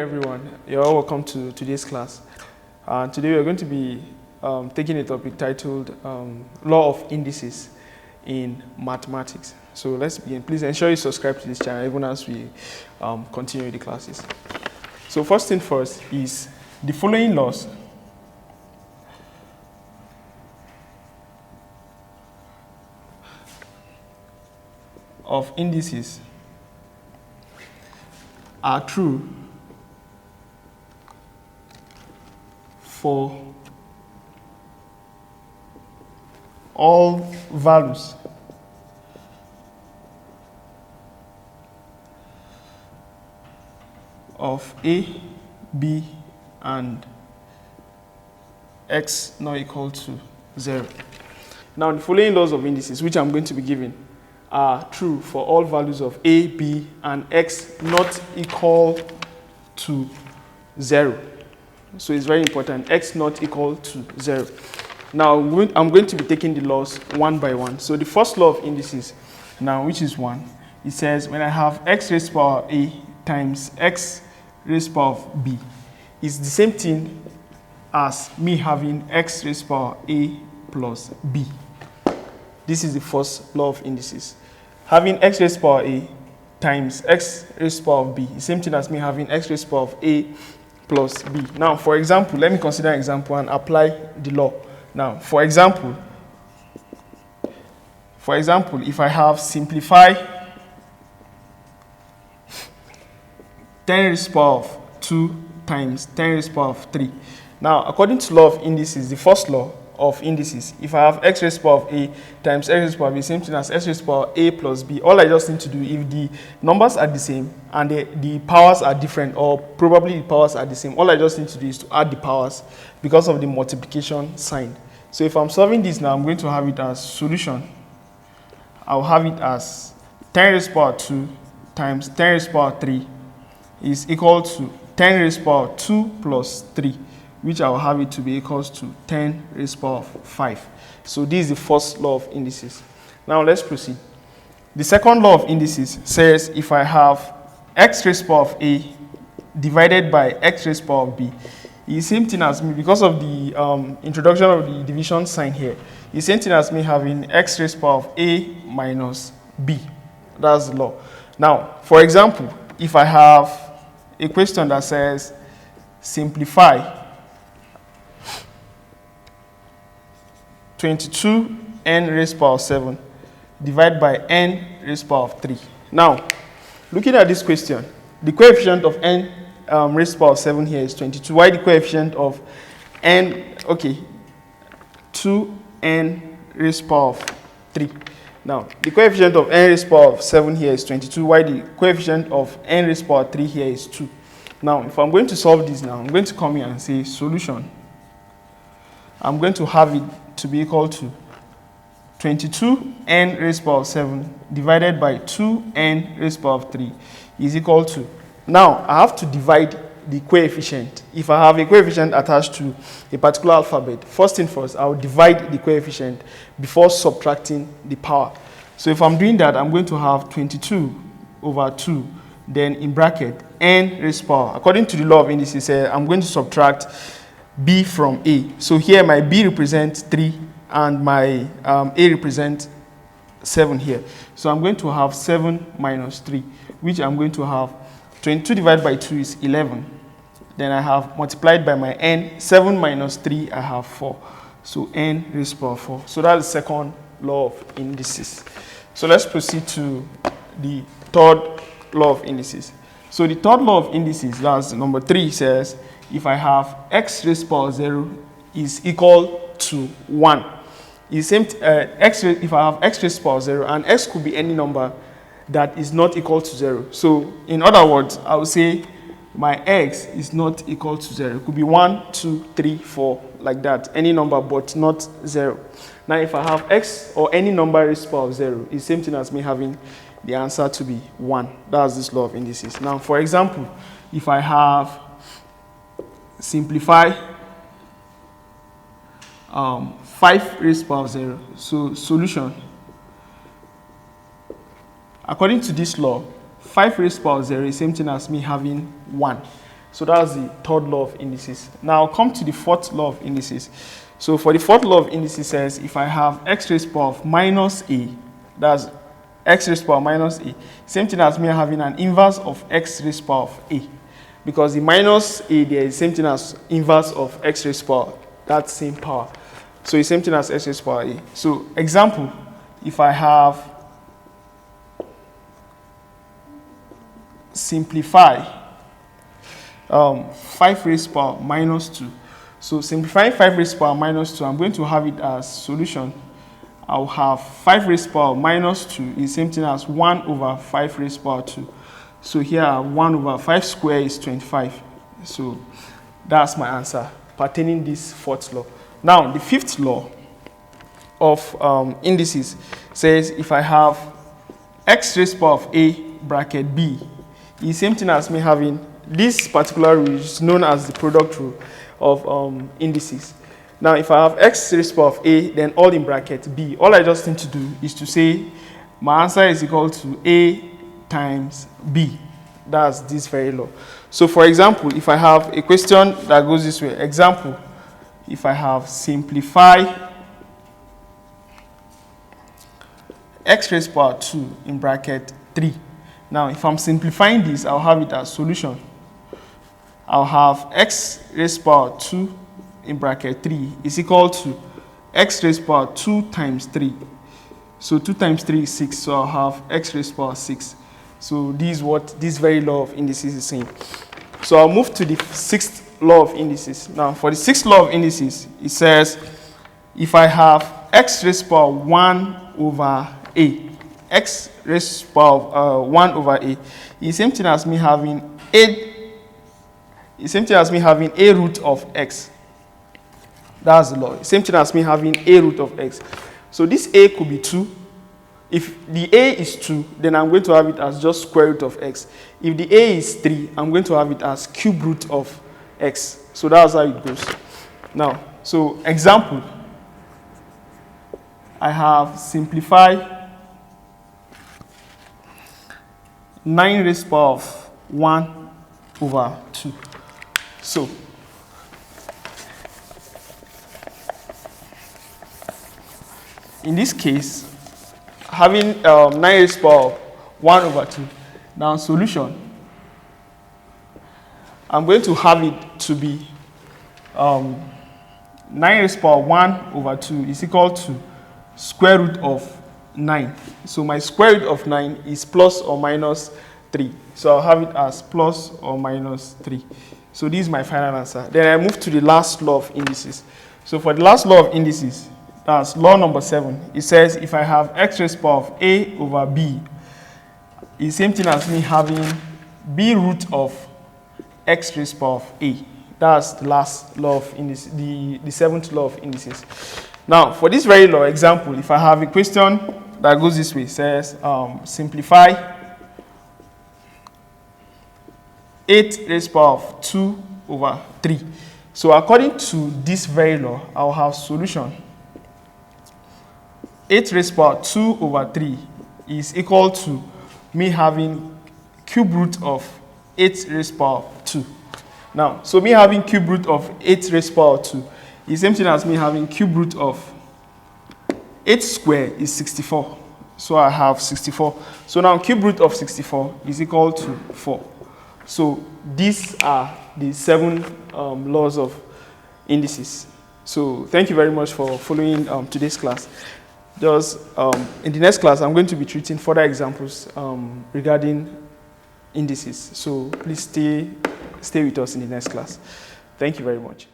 everyone. You're all welcome to today's class. Today we are going to be taking a topic titled Law of Indices in Mathematics. So let's begin. Please ensure you subscribe to this channel even as we continue the classes. So first thing first is the following laws of indices are true for all values of a, b, and x not equal to 0. Now the following laws of indices, which I'm going to be giving, are true for all values of a, b, and x not equal to 0. So it's very important, x not equal to 0. Now I'm going to be taking the laws one by one. So the first law of indices now, which is 1, it says when I have x raised to the power a times x raised to the power b, it's the same thing as me having x raised to the power a plus b. This is the first law of indices. Having x raised to the power a times x raised to the power b, the same thing as me having x raised to the power of a plus b. Now, for example, let me consider an example and apply the law. Now, for example, if I have simplify 10 raised to the power of 2 times 10 raised to the power of 3. Now, according to law of indices, the first law of indices, if I have x raised to the power of a times x raised to the power of b, same thing as x raised to the power of a plus b, all I just need to do, if the numbers are the same and the powers are different, or probably the powers are the same, all I just need to do is to add the powers because of the multiplication sign. So if I'm solving this now, I'm going to have it as solution. I'll have it as 10 raised to the power of 2 times 10 raised to the power of 3 is equal to 10 raised to the power of 2 plus 3, which I will have it to be equals to 10 raised to the power of 5. So this is the first law of indices. Now let's proceed. The second law of indices says if I have x raised to the power of a divided by x raised to the power of b, it's the same thing as me, because of the introduction of the division sign here, it's the same thing as me having x raised to the power of a minus b. That's the law. Now, for example, if I have a question that says simplify 22n raised to the power of 7 divided by n raised to the power of 3. Now, looking at this question, the coefficient of n raised to the power of 7 here is 22. Why the coefficient of n, 2n raised to the power of 3. Now, the coefficient of n raised to the power of 7 here is 22. Why the coefficient of n raised to the power of 3 here is 2. Now, if I'm going to solve this now, I'm going to come here and say solution. I'm going to have it to be equal to 22n raised to the power of 7 divided by 2n raised to the power of 3 is equal to, now I have to divide the coefficient. If I have a coefficient attached to a particular alphabet, first thing first, I'll divide the coefficient before subtracting the power. So if I'm doing that, I'm going to have 22 over 2, then in bracket n raised to the power. According to the law of indices, I'm going to subtract b from a. So here my b represents 3 and my a represents 7 here. So I'm going to have 7 minus 3, which I'm going to have 22 divided by 2 is 11. Then I have multiplied by my n, 7 minus 3, I have 4. So n raised to the power of 4. So that's the second law of indices. So let's proceed to the third law of indices. So the third law of indices, that's number 3, says if I have x raised to the power of 0 is equal to 1. It's same if I have x raised to the power of 0, and x could be any number that is not equal to 0. So in other words, I would say my x is not equal to 0. It could be 1, 2, 3, 4, like that. Any number but not 0. Now if I have x or any number raised to the power of 0, it's the same thing as me having the answer to be 1. That's this law of indices. Now for example, if I have simplify 5 raised to the power of 0, so solution, according to this law, 5 raised to the power of 0 is the same thing as me having 1. So that's the third law of indices. Now come to the fourth law of indices. So for the fourth law of indices says if I have x raised to the power of minus a, that's x raised to the power minus a, same thing as me having an inverse of x raised to the power of a. Because the minus a there is the same thing as inverse of x raised to the power, that same power. So it's same thing as x raised to the power a. So example, if I have simplify 5 raised to the power minus 2. So simplifying 5 raised to the power minus 2, I'm going to have it as solution. I'll have 5 raised to the power minus 2 is the same thing as 1 over 5 raised to the power 2. So here 1 over 5 square is 25. So that's my answer pertaining this fourth law. Now the fifth law of indices says if I have x raised to the power of a bracket b, is the same thing as me having this particular rule is known as the product rule of indices. Now if I have x raised to the power of a, then all in bracket b, all I just need to do is to say my answer is equal to a times b. That's this very law. So for example, if I have a question that goes this way, example, if I have simplify x raised to the power 2 in bracket 3. Now if I'm simplifying this, I'll have it as solution. I'll have x raised to the power 2 in bracket 3 is equal to x raised to the power 2 times 3. So 2 times 3 is 6, so I'll have x raised to the power 6. So this is what this very law of indices is saying. So I'll move to the sixth law of indices. Now for the sixth law of indices, it says if I have x raised to the power 1 over a, x raised to the power 1 over a is the same thing as me having a root of x. That's the law. Same thing as me having a root of x. So this a could be 2. If the a is 2, then I'm going to have it as just square root of x. If the a is 3, I'm going to have it as cube root of x. So that's how it goes. Now, so example, I have simplify 9 raised to the power of 1 over 2. So in this case, having 9 raised to the power of 1 over 2, now solution, I'm going to have it to be 9 raised to the power 1 over 2 is equal to square root of 9. So my square root of 9 is plus or minus 3. So I'll have it as plus or minus 3. So this is my final answer. Then I move to the last law of indices. So for the last law of indices, that's law number 7. It says if I have x raised to the power of a over b, it's the same thing as me having b root of x raised to the power of a. That's the last law of indices, the seventh law of indices. Now, for this very law example, if I have a question that goes this way, it says simplify 8 raised to the power of 2 over 3. So according to this very law, I'll have solution 8 raised to the power 2 over 3 is equal to me having cube root of 8 raised to the power 2. Now, so me having cube root of 8 raised to the power 2 is the same thing as me having cube root of 8 square is 64. So I have 64. So now cube root of 64 is equal to 4. So these are the 7 laws of indices. So thank you very much for following today's class. Just in the next class, I'm going to be treating further examples regarding indices. So please stay with us in the next class. Thank you very much.